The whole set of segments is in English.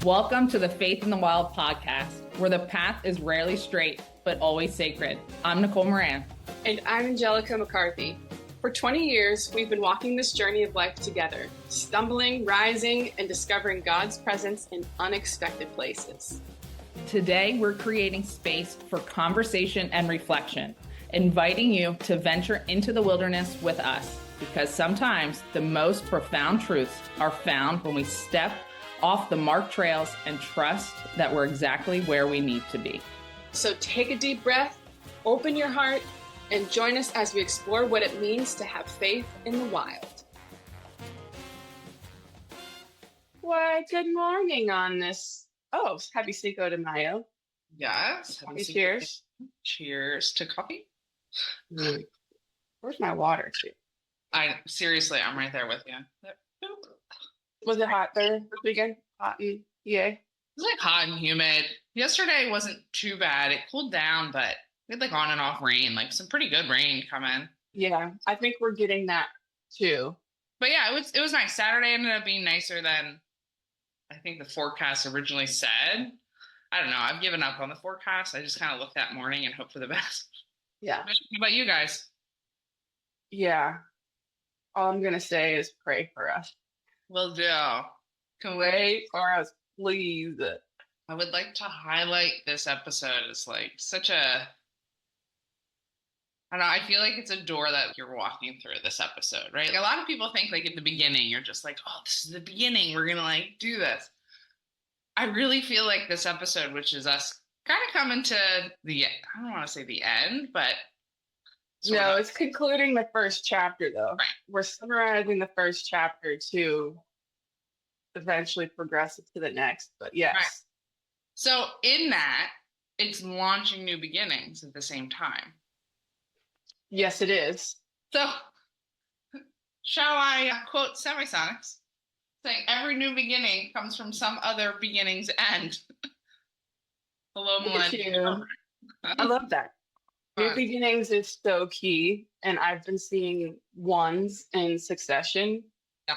Welcome to the Faith in the Wild podcast, where the path is rarely straight, but always sacred. I'm Nicole Moran. And I'm Angelica McCarthy. For 20 years, we've been walking this journey of life together, stumbling, rising, and discovering God's presence in unexpected places. Today, we're creating space for conversation and reflection, inviting you to venture into the wilderness with us, because sometimes the most profound truths are found when we step off the marked trails and trust that we're exactly where we need to be. So take a deep breath, open your heart, and join us as we explore what it means to have faith in the wild. Why, good morning on this. Oh, happy Cinco de Mayo. Yes. Cheers. Cheers to coffee. Where's my water, too? I'm right there with you. Was it hot there this weekend? Hot and yay? It was like hot and humid. Yesterday wasn't too bad. It cooled down, but we had like on and off rain, like some pretty good rain coming. Yeah, I think we're getting that too. But yeah, it was nice. Saturday ended up being nicer than I think the forecast originally said. I don't know. I've given up on the forecast. I just kind of look that morning and hope for the best. Yeah. How about you guys? Yeah. All I'm going to say is pray for us. Will do. Pray for us, please. I would like to highlight this episode as like such a, I don't know, I feel like it's a door that you're walking through this episode, right? Like a lot of people think like at the beginning, you're just like, oh, this is the beginning. We're going to like do this. I really feel like this episode, which is us kind of coming to the, I don't want to say the end, but. No, it's concluding the first chapter though. Right. We're summarizing the first chapter to eventually progress it to the next, but yes. Right. So in that, it's launching new beginnings at the same time. Yes, it is. So shall I quote Semisonics, saying every new beginning comes from some other beginning's end. Hello, millennium. I love that. New beginnings is so key, and I've been seeing ones in succession,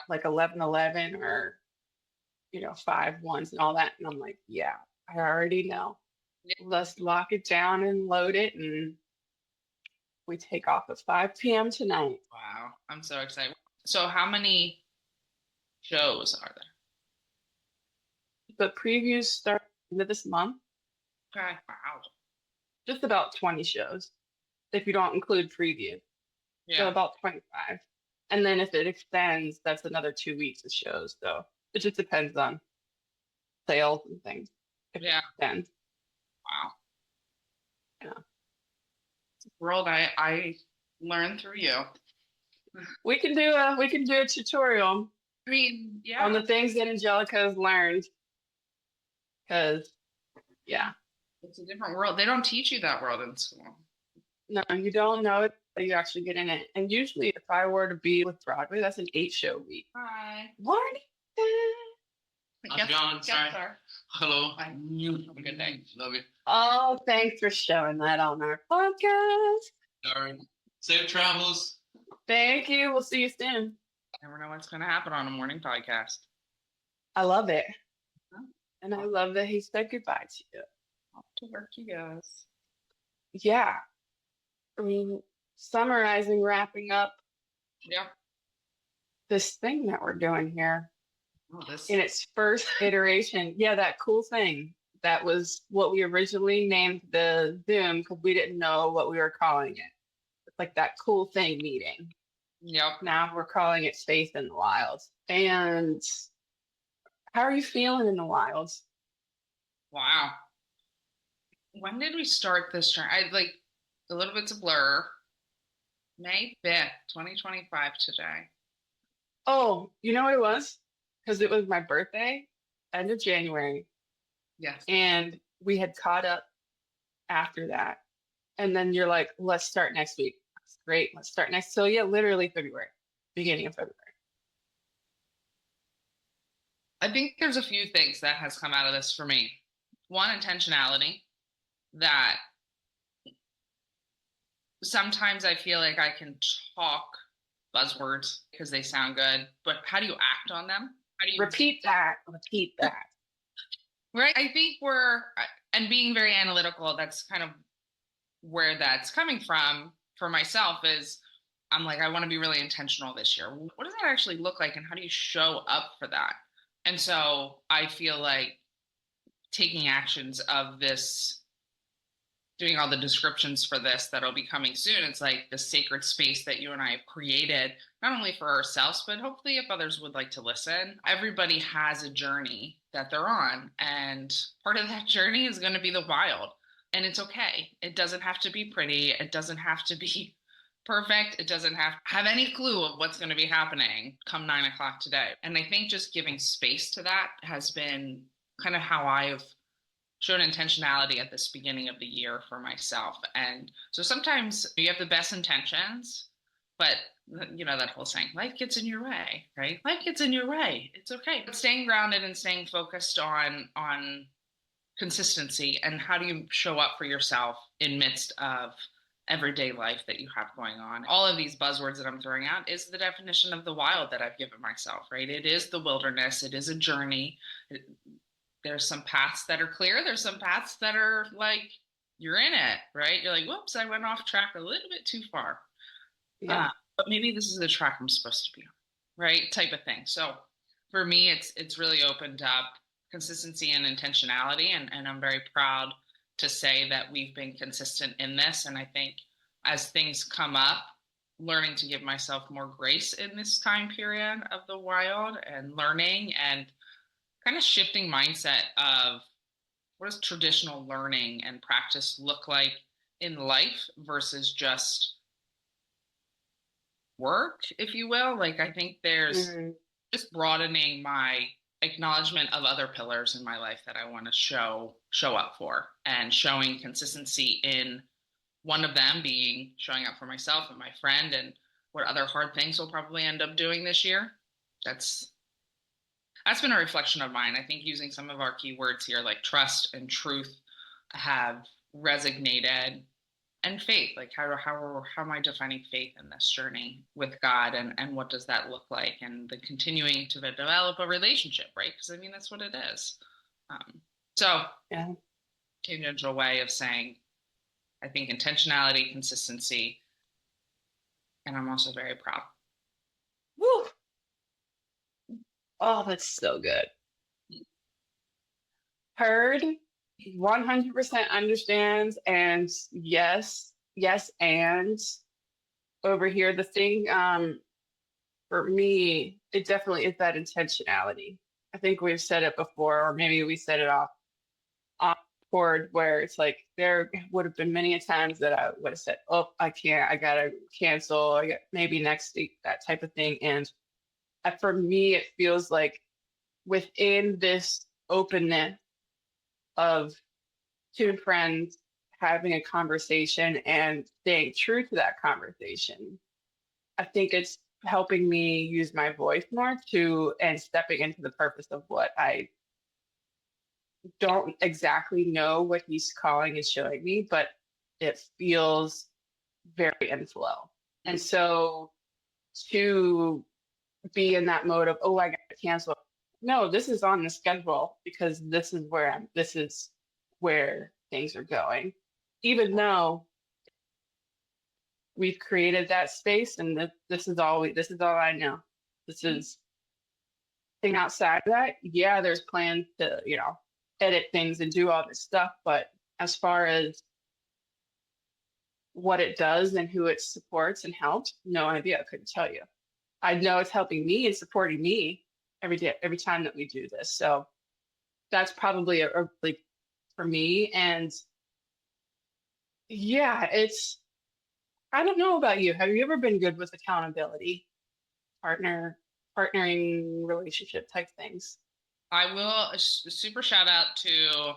like 11-11 or 5 ones and all that, and I'm like, yeah, I already know. Let's lock it down and load it, and we take off at 5 p.m. tonight. Wow, I'm so excited. So how many shows are there? The previews start into this month. Okay, wow. Just about 20 shows, if you don't include preview. Yeah. So about 25. And then if it extends, that's another 2 weeks of shows. So it just depends on sales and things. Yeah. Extends. Wow. Yeah. World I learned through you. We can do a tutorial. I mean, yeah. On the things that Angelica has learned. Because, yeah. It's a different world. They don't teach you that world in school. No, you don't know it, but you actually get in it. And usually, if I were to be with Broadway, that's an 8-show week. Hi. Morning. How's it going? Sorry. Hello. Bye. Have a good day. Love you. Oh, thanks for showing that on our podcast. All right. Safe travels. Thank you. We'll see you soon. Never know what's going to happen on a morning podcast. I love it. Huh? And I love that he said goodbye to you. Off to work you guys. Yeah. I mean, summarizing, wrapping up Yeah. this thing that we're doing here Oh, this. in its first iteration. Yeah, that cool thing. That was what we originally named the Zoom because we didn't know what we were calling it. It's like that cool thing meeting. Yep. Now we're calling it Faith in the Wilds. And how are you feeling in the wilds? Wow. When did we start this journey? I like a little bit's a blur. May 5th, 2025 today. Oh, you know what it was? Because it was my birthday, end of January. Yes. And we had caught up after that. And then you're like, let's start next week. That's great. Let's start next. So yeah, literally February, beginning of February. I think there's a few things that has come out of this for me. One, intentionality, that sometimes I feel like I can talk buzzwords because they sound good, but how do you act on them? How do you Repeat that. Repeat that. Right. I think and being very analytical, that's kind of where that's coming from for myself is I'm like, I want to be really intentional this year. What does that actually look like? And how do you show up for that? And so I feel like taking actions of this, doing all the descriptions for this that'll be coming soon. It's like the sacred space that you and I have created, not only for ourselves, but hopefully if others would like to listen. Everybody has a journey that they're on. And part of that journey is going to be the wild. And it's okay. It doesn't have to be pretty. It doesn't have to be perfect. It doesn't have any clue of what's going to be happening come 9 o'clock today. And I think just giving space to that has been kind of how I've shown intentionality at this beginning of the year for myself. And so sometimes you have the best intentions, but that whole saying, life gets in your way, right? Life gets in your way. It's okay. But staying grounded and staying focused on consistency and how do you show up for yourself in midst of everyday life that you have going on. All of these buzzwords that I'm throwing out is the definition of the wild that I've given myself, right? It is the wilderness. It is a journey. There's some paths that are clear. There's some paths that are like, you're in it, right? You're like, whoops, I went off track a little bit too far. Yeah. But maybe this is the track I'm supposed to be on, right? Type of thing. So for me, it's really opened up consistency and intentionality. And I'm very proud to say that we've been consistent in this. And I think as things come up, learning to give myself more grace in this time period of the wild and learning and kind of shifting mindset of what does traditional learning and practice look like in life versus just work, if you will. Like, I think there's just broadening my acknowledgement of other pillars in my life that I want to show up for, and showing consistency in one of them being showing up for myself and my friend, and what other hard things we'll probably end up doing this year. That's been a reflection of mine. I think using some of our key words here, like trust and truth, have resonated, and faith. Like how am I defining faith in this journey with God, and what does that look like, and the continuing to develop a relationship, right? Because I mean, that's what it is. Tangential way of saying, I think intentionality, consistency, and I'm also very proud. Woo! Oh, that's so good. Heard, 100% understands, and yes, and over here, the thing for me, it definitely is that intentionality. I think we've said it before, or maybe we said it off board, where it's like there would have been many times that I would have said, oh, I can't, I gotta cancel, maybe next week, that type of thing. And for me, it feels like within this openness of two friends having a conversation and staying true to that conversation, I think it's helping me use my voice more and stepping into the purpose of what I don't exactly know what he's calling and showing me, but it feels very in flow. And so to be in that mode of, oh, I got to cancel. No, this is on the schedule because this is where things are going. Even though we've created that space, and this is all I know. This is thing outside of that. Yeah, there's plans to, edit things and do all this stuff. But as far as what it does and who it supports and helps, no idea. I couldn't tell you. I know it's helping me and supporting me every day, every time that we do this. So that's probably a like for me. And yeah, I don't know about you. Have you ever been good with accountability, partnering relationship type things? I will super shout out to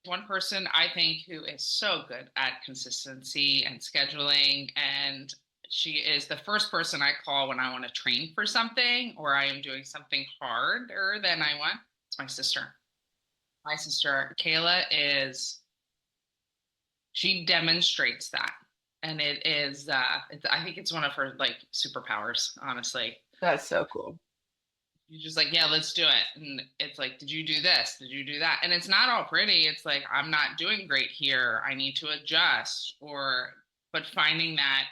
one person I think who is so good at consistency and scheduling, and she is the first person I call when I want to train for something or I am doing something harder than I want. It's my sister. My sister, Kayla, she demonstrates that. And it is, I think it's one of her like superpowers, honestly. That's so cool. You're just like, yeah, let's do it. And it's like, did you do this? Did you do that? And it's not all pretty. It's like, I'm not doing great here. I need to adjust. But finding that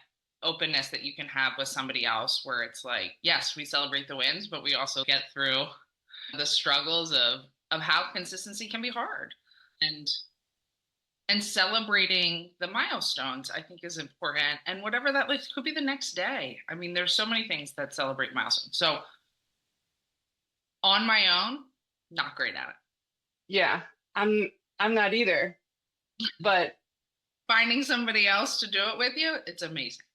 openness that you can have with somebody else where it's like, yes, we celebrate the wins, but we also get through the struggles of how consistency can be hard. And celebrating the milestones, I think, is important. And whatever that looks, could be the next day. I mean, there's so many things that celebrate milestones. So on my own, not great at it. Yeah, I'm not either. But finding somebody else to do it with you, it's amazing.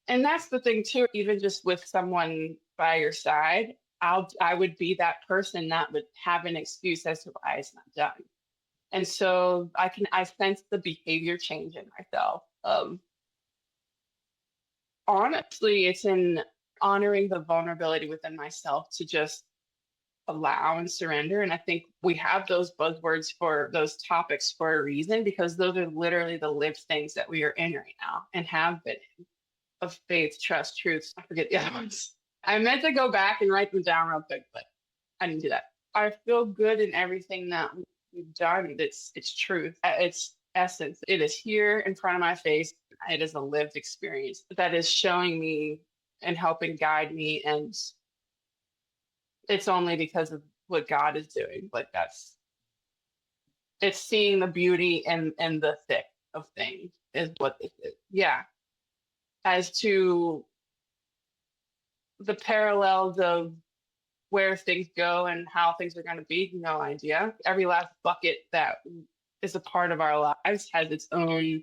And that's the thing too, even just with someone by your side, I would be that person that would have an excuse as to why it's not done. And so I sense the behavior change in myself. Honestly, it's in honoring the vulnerability within myself to just allow and surrender. And I think we have those buzzwords for those topics for a reason, because those are literally the lived things that we are in right now and have been in, of faith, trust, truth. I forget the other ones. I meant to go back and write them down real quick, but I didn't do that. I feel good in everything that we've done. It's truth. It's essence. It is here in front of my face. It is a lived experience that is showing me and helping guide me. And it's only because of what God is doing. Like it's seeing the beauty and the thick of things is what this is. Yeah. As to the parallels of where things go and how things are going to be, no idea. Every last bucket that is a part of our lives has its own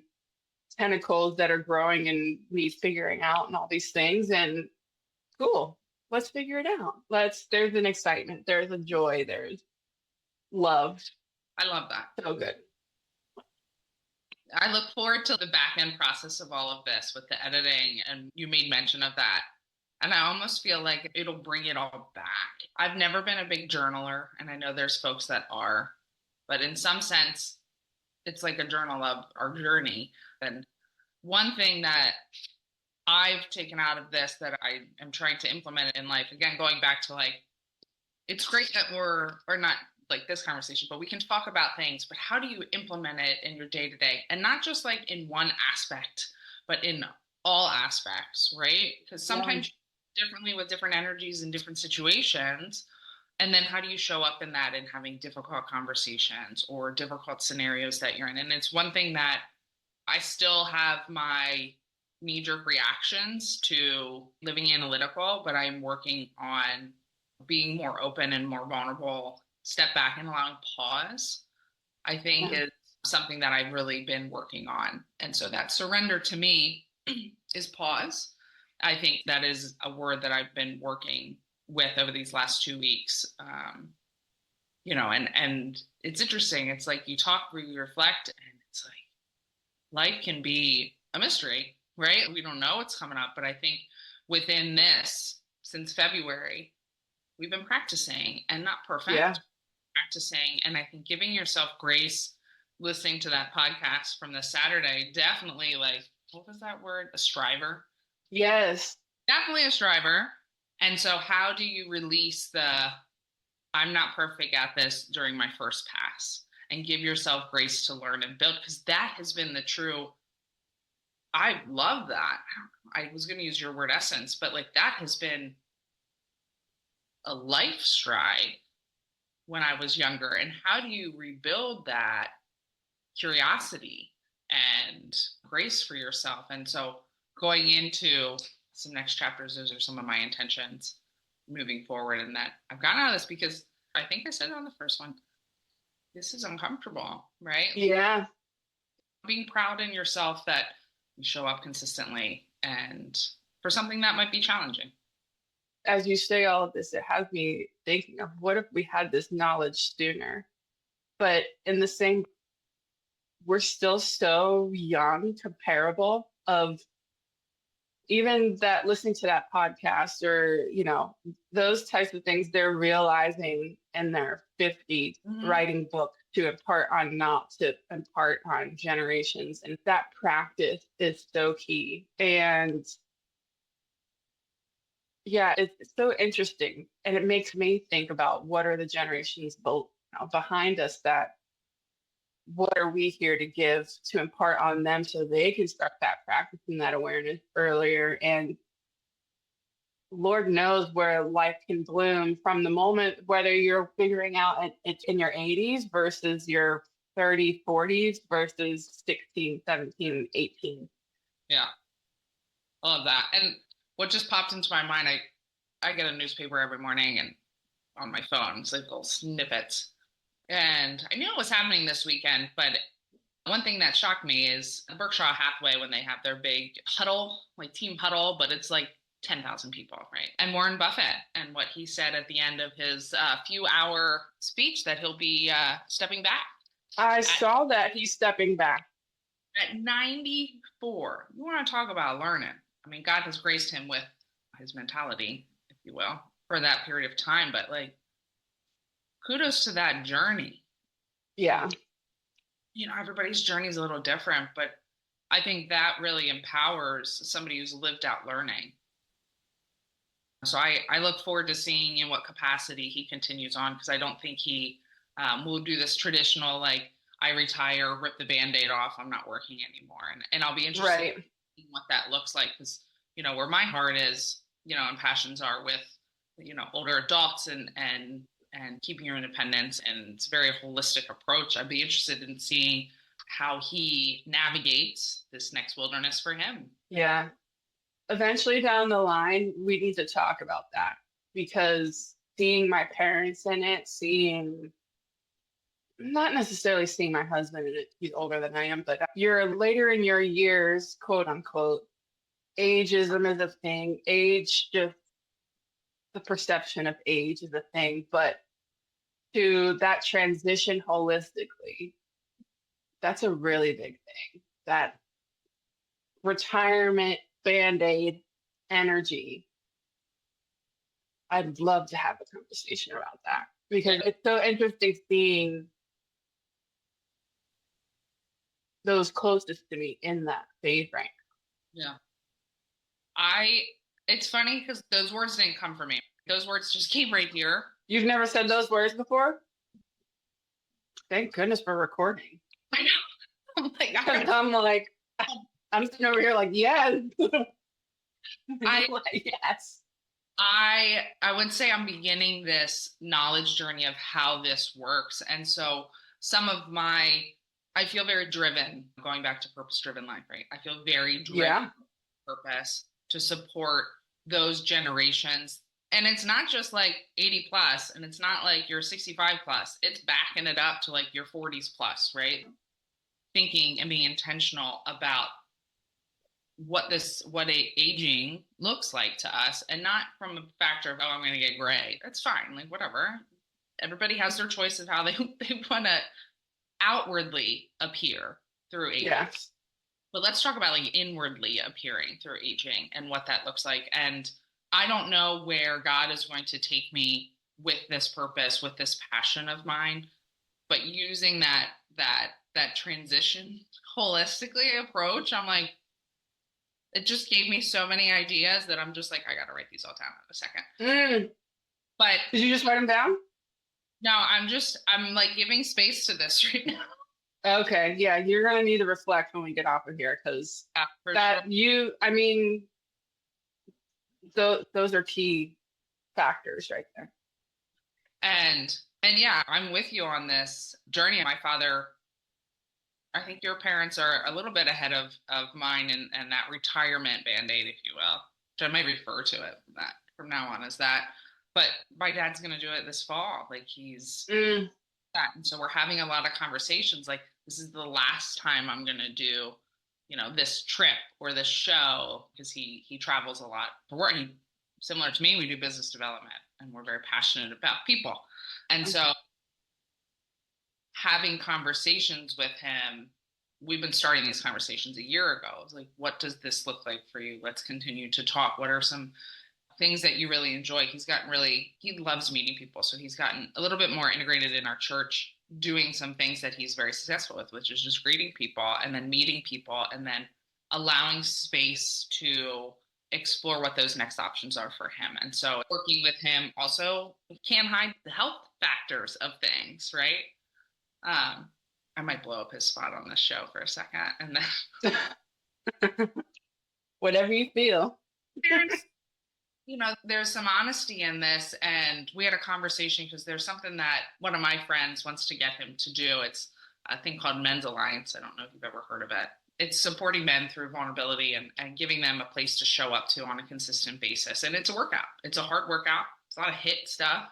tentacles that are growing and need figuring out and all these things. And cool, let's figure it out. There's an excitement, there's a joy, there's love. I love that. So good. I look forward to the back end process of all of this with the editing, and you made mention of that. And I almost feel like it'll bring it all back. I've never been a big journaler, and I know there's folks that are, but in some sense, it's like a journal of our journey. And one thing that I've taken out of this that I am trying to implement in life, again, going back to like, it's great that or not like this conversation, but we can talk about things, but how do you implement it in your day to day? And not just like in one aspect, but in all aspects, right? Because sometimes differently with different energies and different situations. And then how do you show up in that and having difficult conversations or difficult scenarios that you're in? And it's one thing that I still have my knee-jerk reactions to living analytical, but I'm working on being more open and more vulnerable, step back and allowing pause, I think is something that I've really been working on. And so that surrender to me is pause. I think that is a word that I've been working with over these last 2 weeks. And it's interesting. It's like you talk, you reflect, and it's like life can be a mystery, right? We don't know what's coming up, but I think within this, since February, we've been practicing, and not perfect, practicing. And I think giving yourself grace, listening to that podcast from this Saturday, definitely like, what was that word? A striver. Yes. Definitely a striver. And so how do you release I'm not perfect at this during my first pass, and give yourself grace to learn and build? Because that has been the true, I love that. I was going to use your word essence, but like that has been a life stride when I was younger. And how do you rebuild that curiosity and grace for yourself? And so going into some next chapters, those are some of my intentions moving forward. And that I've gotten out of this because I think I said it on the first one. This is uncomfortable, right? Yeah. Being proud in yourself that you show up consistently and for something that might be challenging. As you say all of this, it has me thinking of what if we had this knowledge sooner? But in the same, we're still so young, comparable of even that listening to that podcast or, those types of things, they're realizing in their 50s, writing books to impart on, not to impart on generations. And that practice is so key. And Yeah, it's so interesting. And it makes me think about what are the generations behind us, that what are we here to give, to impart on them so they can start that practicing that awareness earlier. And Lord knows where life can bloom from the moment, whether you're figuring out it's in your 80s versus your 30s, 40s versus 16, 17, 18. Yeah. I love that. And what just popped into my mind, I get a newspaper every morning and on my phone, it's like little snippets. And I knew it was happening this weekend, but one thing that shocked me is Berkshire Hathaway, when they have their big huddle, like team huddle, but it's like 10,000 people, right? And Warren Buffett, and what he said at the end of his few-hour speech, that he'll be stepping back. I saw that he's stepping back. At 94. You want to talk about learning. I mean, God has graced him with his mentality, if you will, for that period of time. But like, kudos to that journey. Yeah. You know, everybody's journey is a little different, but I think that really empowers somebody who's lived out learning. So I look forward to seeing in what capacity he continues on, because I don't think he will do this traditional, like, I retire, rip the Band-Aid off, I'm not working anymore. And I'll be interested in what that looks like, because, you know, where my heart is, you know, and passions are with, you know, older adults and keeping your independence, and it's a very holistic approach. I'd be interested in seeing how he navigates this next wilderness for him. Yeah. Eventually down the line, we need to talk about that, because seeing my parents in it, not necessarily seeing my husband in it, he's older than I am, but you're later in your years, quote unquote, ageism is a thing. Age, just the perception of age is a thing, but to that transition holistically, that's a really big thing. That retirement Band-Aid energy. I'd love to have a conversation about that, because it's so interesting seeing those closest to me in that phase rank. Yeah. It's funny because those words didn't come from me. Those words just came right here. You've never said those words before? Thank goodness for recording. I know. I'm sitting over here like, yes. Yes. I would say I'm beginning this knowledge journey of how this works. And so I feel very driven, going back to purpose-driven life, right? I feel very driven purpose to support those generations. And it's not just like 80 plus, and it's not like you're 65 plus. It's backing it up to like your 40s plus, right? Thinking and being intentional about what aging looks like to us, and not from a factor of, oh, I'm going to get gray. That's fine. Like, whatever. Everybody has their choice of how they want to outwardly appear through aging. Yes. But let's talk about like inwardly appearing through aging and what that looks like. And I don't know where God is going to take me with this purpose, with this passion of mine, but using that transition holistically approach, I'm like, it just gave me so many ideas that I'm just like, I got to write these all down in a second. But did you just write them down? No, I'm like giving space to this right now. Okay. Yeah. You're going to need to reflect when we get off of here, because those are key factors right there. And yeah, I'm with you on this journey. My father, I think your parents are a little bit ahead of mine, and that retirement Band-Aid, if you will, which I might refer to it from now on as that. But my dad's going to do it this fall. Like, he's that. And so we're having a lot of conversations. Like, this is the last time I'm going to do, you know, this trip or this show, because he travels a lot for work. Similar to me, we do business development, and we're very passionate about people. And so having conversations with him, we've been starting these conversations a year ago. I was like, what does this look like for you? Let's continue to talk. What are some things that you really enjoy? He loves meeting people. So he's gotten a little bit more integrated in our church, doing some things that he's very successful with, which is just greeting people and then meeting people and then allowing space to explore what those next options are for him. And so working with him also can't hide the health factors of things, right? I might blow up his spot on this show for a second, and then whatever you feel. there's some honesty in this, and we had a conversation because there's something that one of my friends wants to get him to do. It's a thing called Men's Alliance. I don't know if you've ever heard of it. It's supporting men through vulnerability and giving them a place to show up to on a consistent basis. And it's a workout. It's a hard workout. It's a lot of HIIT stuff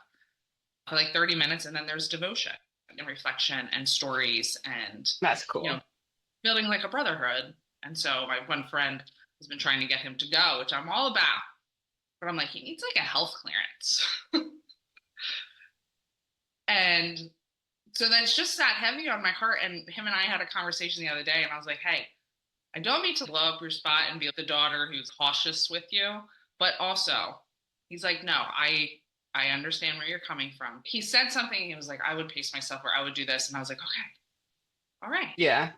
for like 30 minutes. And then there's devotion and reflection and stories and that's cool. Building like a brotherhood. And so my one friend has been trying to get him to go, which I'm all about. But I'm like, he needs like a health clearance. And so then it's just sat heavy on my heart. And him and I had a conversation the other day, and I was like, hey, I don't mean to blow up your spot and be the daughter who's cautious with you, but also he's like, no, I understand where you're coming from. He said something, he was like, I would pace myself, or I would do this. And I was like, okay, all right. Yeah.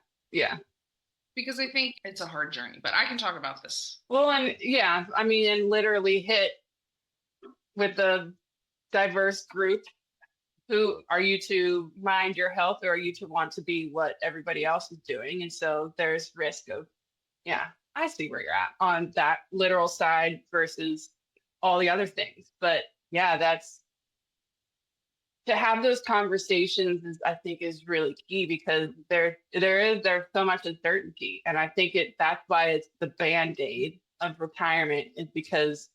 Because I think it's a hard journey, but I can talk about this. Well, and yeah, I mean, and literally hit with a diverse group. Who are you to mind your health, or are you to want to be what everybody else is doing? And so there's risk of, yeah, I see where you're at on that literal side versus all the other things. But yeah, that's to have those conversations I think is really key, because there's so much uncertainty. And I think that's why it's the Band-Aid of retirement, is because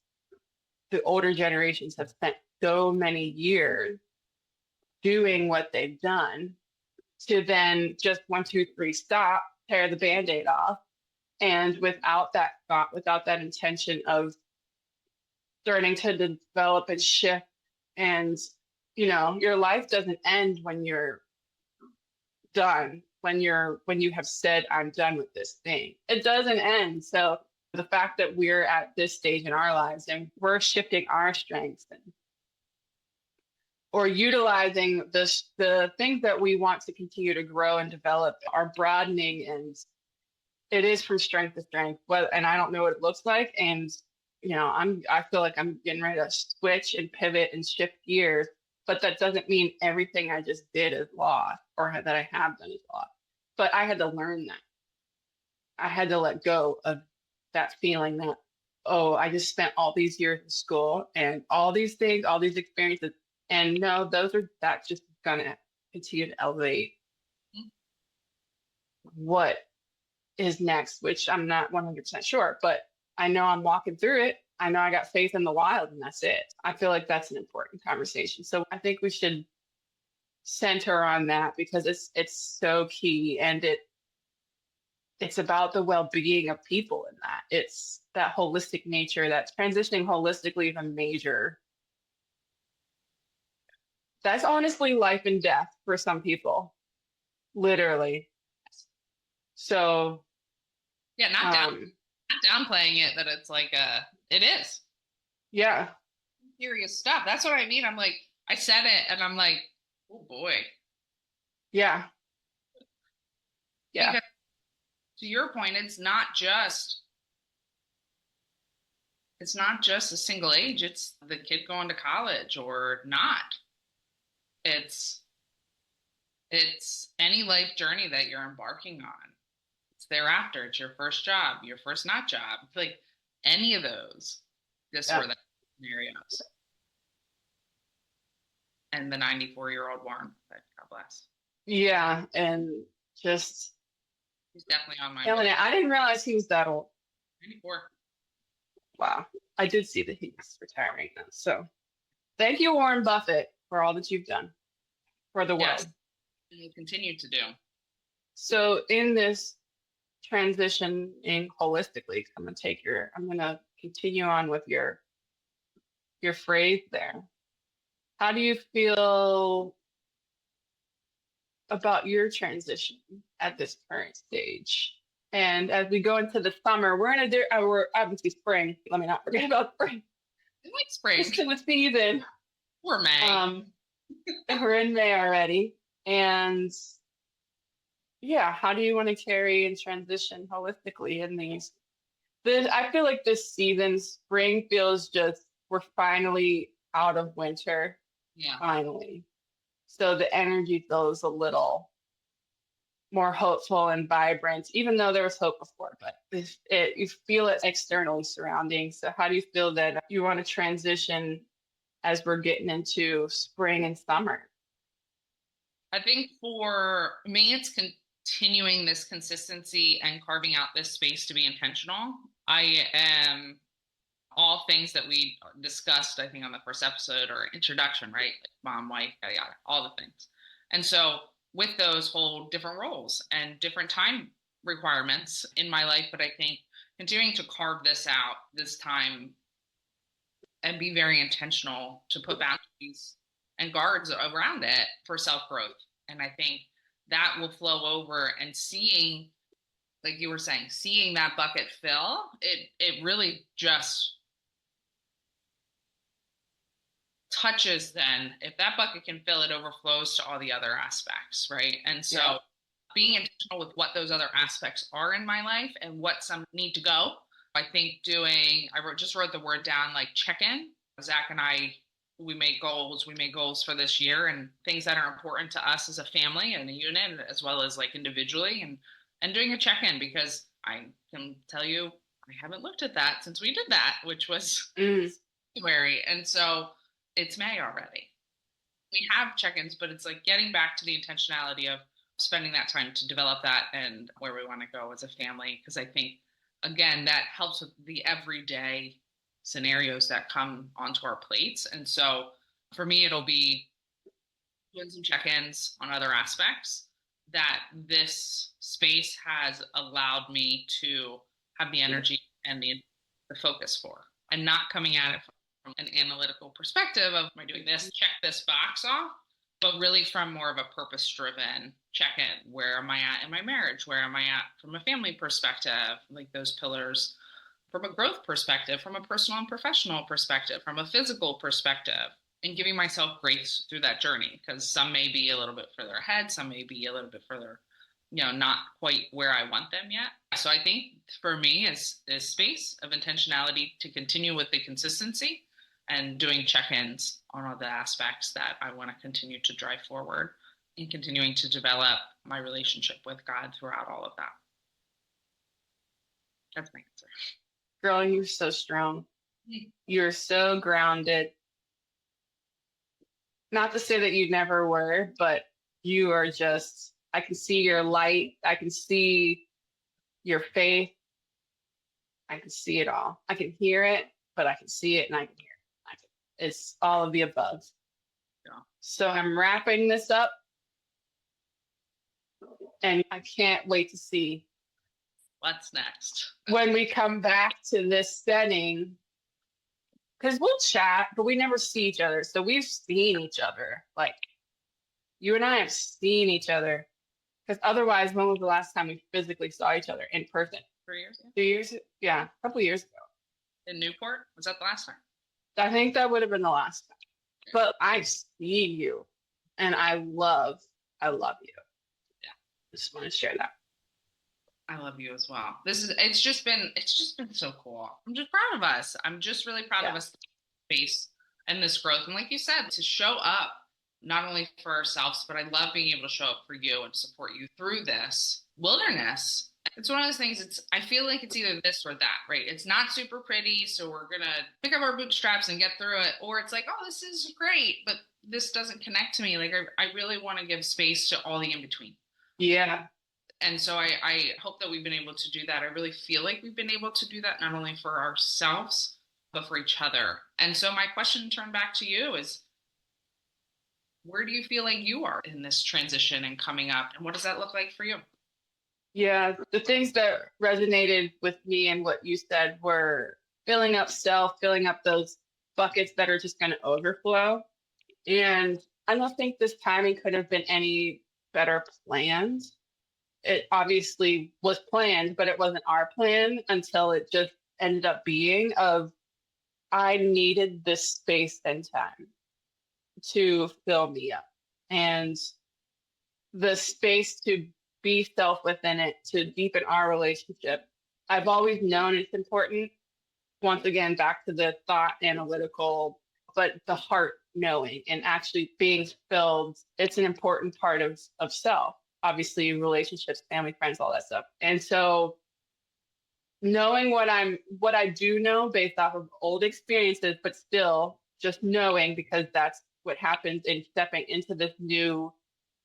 the older generations have spent so many years doing what they've done to then just 1, 2, 3, stop, tear the Band-Aid off. And without that thought, without that intention of starting to develop and shift, and your life doesn't end when you're done, when you have said, I'm done with this thing. It doesn't end. So the fact that we're at this stage in our lives and we're shifting our strengths or utilizing the things that we want to continue to grow and develop are broadening, and it is from strength to strength. And I don't know what it looks like. And, I feel like I'm getting ready to switch and pivot and shift gears, but that doesn't mean everything I just did is lost, or that I have done is lost. But I had to learn that. I had to let go of that feeling that, oh, I just spent all these years in school and all these things, all these experiences. And no, that's just gonna continue to elevate what is next, which I'm not 100% sure, but I know I'm walking through it. I know I got faith in the wild, and that's it. I feel like that's an important conversation. So I think we should center on that, because it's so key, and it's about the well-being of people in that. It's that holistic nature, that's transitioning holistically is major. That's honestly life and death for some people, literally. So, yeah, not downplaying it, that it's like it is. Yeah. Serious stuff. That's what I mean. I'm like, I said it, and I'm like, oh boy. Yeah. Yeah. Because, to your point, it's not just a single age. It's the kid going to college or not. It's any life journey that you're embarking on. It's thereafter. It's your first job, your first not job. It's like any of those. Just were the scenarios. And the 94-year-old Warren, God bless. Yeah, and just he's definitely on my killing it. I didn't realize he was that old. 94. Wow. I did see that he was retiring now. So thank you, Warren Buffett, for all that you've done for the world. Yes. And you continue to do. So in this transitioning holistically, I'm gonna continue on with your phrase there. How do you feel about your transition at this current stage? And as we go into the summer, we're obviously spring. Let me not forget about spring. It's like spring. It's in the season. We're May. We're in May already. And yeah, how do you want to carry and transition holistically in these I feel like this season, spring feels just, we're finally out of winter. Yeah. Finally. So the energy feels a little more hopeful and vibrant, even though there was hope before, but you feel it externally surrounding. So how do you feel that you want to transition as we're getting into spring and summer? I think for me, it's continuing this consistency and carving out this space to be intentional. I am all things that we discussed, I think, on the first episode or introduction, right? Like mom, wife, yada, yada, all the things. And so with those whole different roles and different time requirements in my life, but I think continuing to carve this out this time and be very intentional to put boundaries and guards around it for self-growth. And I think that will flow over, and seeing, like you were saying, seeing that bucket fill, it really just touches. Then if that bucket can fill, it overflows to all the other aspects, right? And so being intentional with what those other aspects are in my life and what some need to go. I think just wrote the word down, like check-in. Zach and I, we made goals for this year, and things that are important to us as a family and a unit, as well as like individually, and doing a check-in, because I can tell you, I haven't looked at that since we did that, which was February. And so it's May already. We have check-ins, but it's like getting back to the intentionality of spending that time to develop that and where we want to go as a family. Because I think, again, that helps with the everyday scenarios that come onto our plates. And so for me, it'll be doing some check-ins on other aspects that this space has allowed me to have the energy and the focus for, and not coming at it from an analytical perspective of, am I doing this, check this box off, but really from more of a purpose-driven check-in. Where am I at in my marriage? Where am I at from a family perspective? Like those pillars, from a growth perspective, from a personal and professional perspective, from a physical perspective, and giving myself grace through that journey, because some may be a little bit further ahead, some may be a little bit further, not quite where I want them yet. So I think for me is space of intentionality to continue with the consistency and doing check-ins on all the aspects that I want to continue to drive forward, and continuing to develop my relationship with God throughout all of that. That's my answer. Girl, you're so strong. You're so grounded. Not to say that you never were, but you are just, I can see your light. I can see your faith. I can see it all. I can hear it, but I can see it and I can hear it. It's all of the above. Yeah. So I'm wrapping this up, and I can't wait to see what's next when we come back to this setting. Because we'll chat, but we never see each other. So we've seen each other. Like, you and I have seen each other. Because otherwise, when was the last time we physically saw each other in person? 3 years ago? 2 years? Yeah, a couple years ago. In Newport? Was that the last time? I think that would have been the last time. But I see you. And I love you. Yeah. Just want to share that. I love you as well. It's just been so cool. I'm just proud of us. I'm just really proud of us, space and this growth. And like you said, to show up not only for ourselves, but I love being able to show up for you and support you through this wilderness. It's one of those things, I feel like it's either this or that, right? It's not super pretty, so we're going to pick up our bootstraps and get through it. Or it's like, oh, this is great, but this doesn't connect to me. Like, I really want to give space to all the in-between. Yeah. And so I hope that we've been able to do that. I really feel like we've been able to do that, not only for ourselves, but for each other. And so my question turned back to you is, where do you feel like you are in this transition and coming up? And what does that look like for you? Yeah, the things that resonated with me and what you said were filling up self, filling up those buckets that are just going to overflow. And I don't think this timing could have been any better planned. It obviously was planned, but it wasn't our plan until it just ended up being of, I needed this space and time to fill me up, and the space to be self within it, to deepen our relationship. I've always known it's important. Once again, back to the thought analytical, but the heart knowing and actually being filled, it's an important part of self. Obviously, relationships, family, friends, all that stuff. And so knowing what I do know based off of old experiences, but still just knowing, because that's what happens in stepping into this new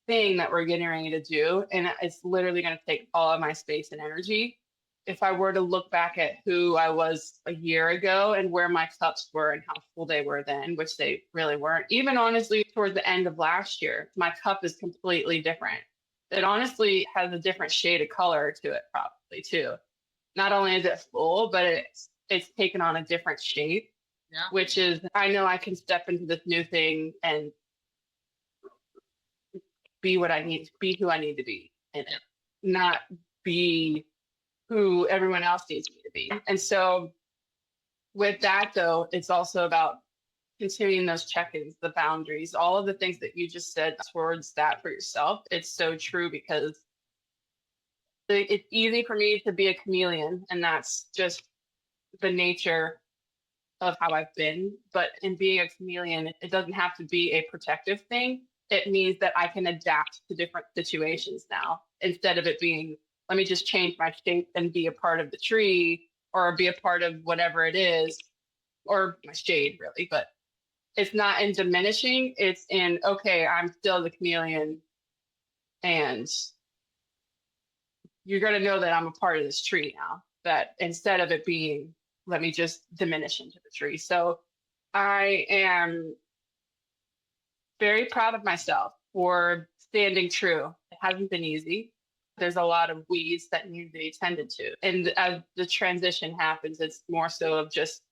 thing that we're getting ready to do. And it's literally going to take all of my space and energy. If I were to look back at who I was a year ago and where my cups were and how full they were then, which they really weren't, even honestly, towards the end of last year, my cup is completely different. It honestly has a different shade of color to it, probably too. Not only is it full, but it's taken on a different shape, which is, I know I can step into this new thing and be what I need to be, who I need to be, and not be who everyone else needs me to be. And so with that, though, it's also about continuing those check-ins, the boundaries, all of the things that you just said towards that for yourself. It's so true, because it's easy for me to be a chameleon, and that's just the nature of how I've been. But in being a chameleon, it doesn't have to be a protective thing. It means that I can adapt to different situations now, instead of it being, let me just change my shape and be a part of the tree or be a part of whatever it is, or my shade, really. But it's not in diminishing, it's in, okay, I'm still the chameleon, and you're going to know that I'm a part of this tree now, that instead of it being, let me just diminish into the tree. So I am very proud of myself for standing true. It hasn't been easy. There's a lot of weeds that need to be tended to. And as the transition happens, it's more so of just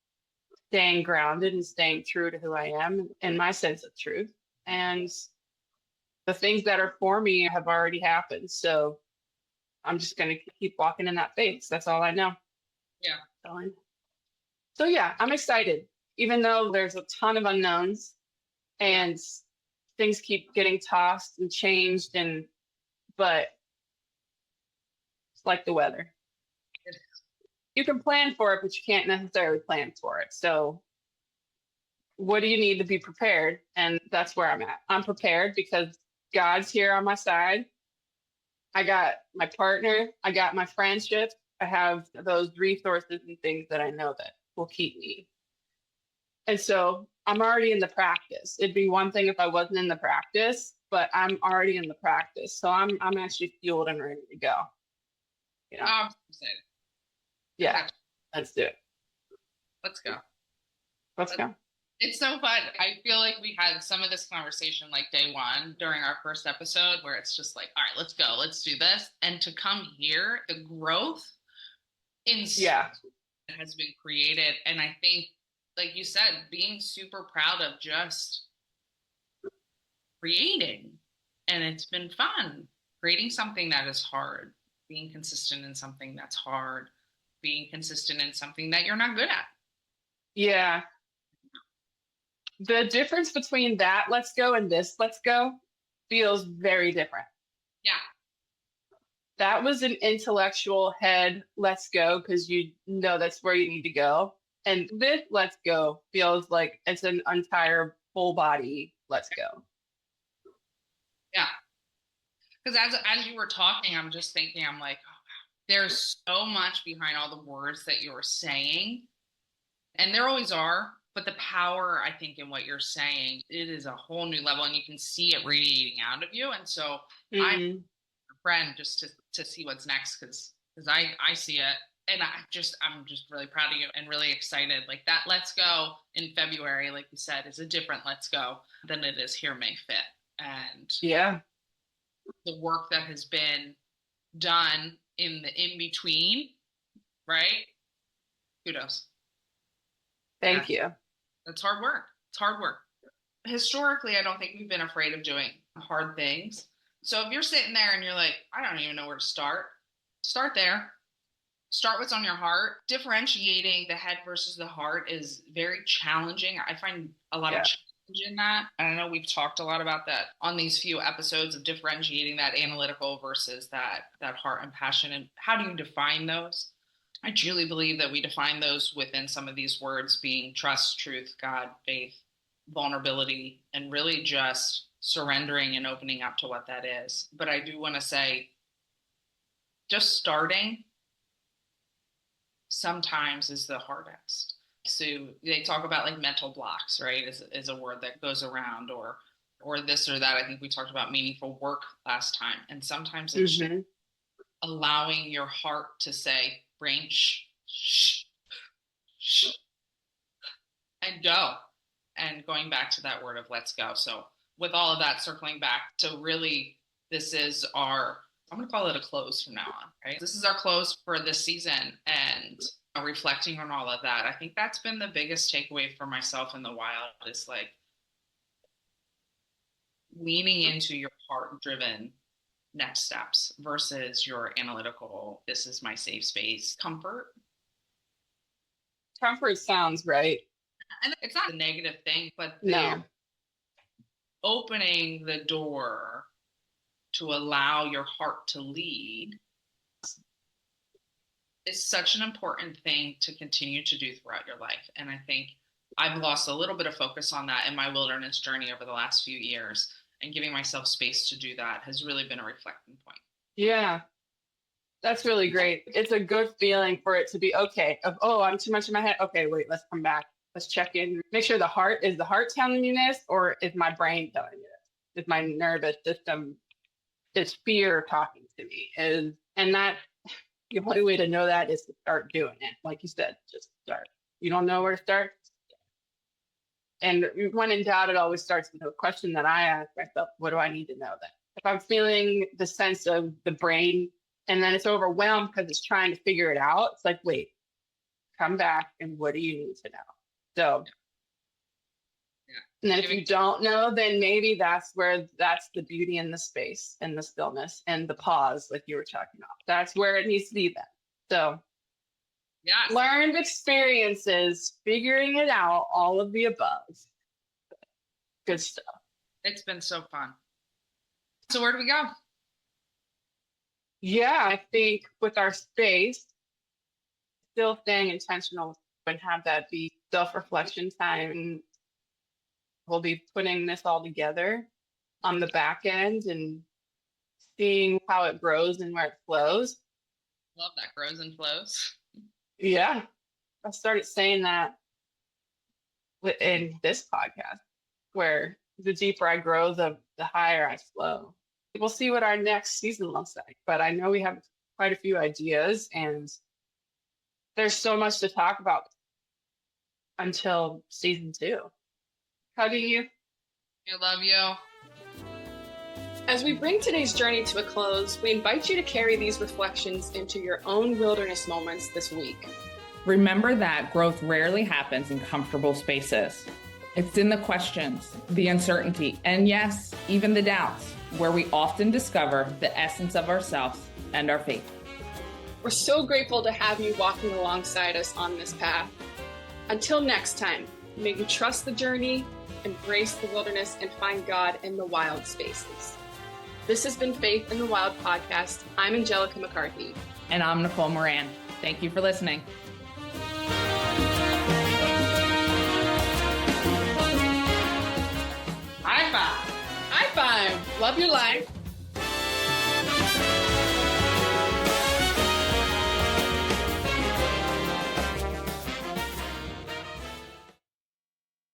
staying grounded and staying true to who I am and my sense of truth. And the things that are for me have already happened. So I'm just going to keep walking in that faith. That's all I know. Yeah. So yeah, I'm excited, even though there's a ton of unknowns and things keep getting tossed and changed, but it's like the weather. You can plan for it, but you can't necessarily plan for it. So what do you need to be prepared? And that's where I'm at. I'm prepared because God's here on my side. I got my partner, I got my friendship, I have those resources and things that I know that will keep me. And so I'm already in the practice. It'd be one thing if I wasn't in the practice, but I'm already in the practice. So I'm actually fueled and ready to go. You know? Yeah, let's do it. Let's go. Let's go. It's so fun. I feel like we had some of this conversation like day one during our first episode, where it's just like, all right, let's go, let's do this. And to come here, the growth has been created. And I think, like you said, being super proud of just creating. And it's been fun creating something that is hard, being consistent in something that's hard, being consistent in something that you're not good at. Yeah. The difference between that let's go and this let's go feels very different. Yeah. That was an intellectual head let's go, because you know that's where you need to go. And this let's go feels like it's an entire full body let's go. Yeah. Because as you were talking, I'm just thinking, I'm like, oh, there's so much behind all the words that you're saying. And there always are. But the power, I think, in what you're saying, it is a whole new level, and you can see it radiating out of you. And so I'm a friend just to see what's next, because I see it, and I'm just really proud of you and really excited. Like that let's go in February, like you said, is a different let's go than it is here May 5th. And the work that has been done in the in-between, right? Kudos. Thank you. It's hard work. It's hard work. Historically, I don't think we've been afraid of doing hard things. So if you're sitting there and you're like, I don't even know where to start there. Start what's on your heart. Differentiating the head versus the heart is very challenging. I find a lot of challenge in that. And I know we've talked a lot about that on these few episodes of differentiating that analytical versus that heart and passion. And how do you define those? I truly believe that we define those within some of these words being trust, truth, God, faith, vulnerability, and really just surrendering and opening up to what that is. But I do want to say, just starting sometimes is the hardest. So they talk about like mental blocks, right? Is a word that goes around, or this or that. I think we talked about meaningful work last time. And sometimes it's allowing your heart to say, brain, shh, and go. And going back to that word of let's go. So with all of that, circling back to really, this is our, I'm going to call it a close from now on, right? This is our close for this season, and reflecting on all of that. I think that's been the biggest takeaway for myself in the wild, is like leaning into your heart-driven next steps versus your analytical, this is my safe space, comfort. Comfort sounds right. And it's not a negative thing, but opening the door to allow your heart to lead is such an important thing to continue to do throughout your life. And I think I've lost a little bit of focus on that in my wilderness journey over the last few years, and giving myself space to do that has really been a reflecting point. Yeah, that's really great. It's a good feeling for it to be okay. I'm too much in my head. Okay, wait, let's come back. Let's check in. Make sure the heart telling me this, or is my brain telling me this? Is my nervous system, is fear talking to me? And that the only way to know that is to start doing it. Like you said, just start. You don't know where to start. And when in doubt, it always starts with a question that I ask myself: what do I need to know then? If I'm feeling the sense of the brain and then it's overwhelmed because it's trying to figure it out, it's like, wait, come back, and what do you need to know? So, and then if you don't know, then maybe that's the beauty in the space and the stillness and the pause, like you were talking about. That's where it needs to be then. So, learned experiences, figuring it out, all of the above. Good stuff. It's been so fun. So where do we go? Yeah, I think with our space, still staying intentional and have that be self-reflection time. We'll be putting this all together on the back end and seeing how it grows and where it flows. Love that, grows and flows. Yeah, I started saying that in this podcast, where the deeper I grow, the higher I flow. We'll see what our next season looks like, but I know we have quite a few ideas, and there's so much to talk about until season 2. How do you? I love you. As we bring today's journey to a close, we invite you to carry these reflections into your own wilderness moments this week. Remember that growth rarely happens in comfortable spaces. It's in the questions, the uncertainty, and yes, even the doubts, where we often discover the essence of ourselves and our faith. We're so grateful to have you walking alongside us on this path. Until next time, may you trust the journey, embrace the wilderness, and find God in the wild spaces. This has been Faith in the Wild podcast. I'm Angelica McCarthy. And I'm Nicole Moran. Thank you for listening. High five. High five. Love your life.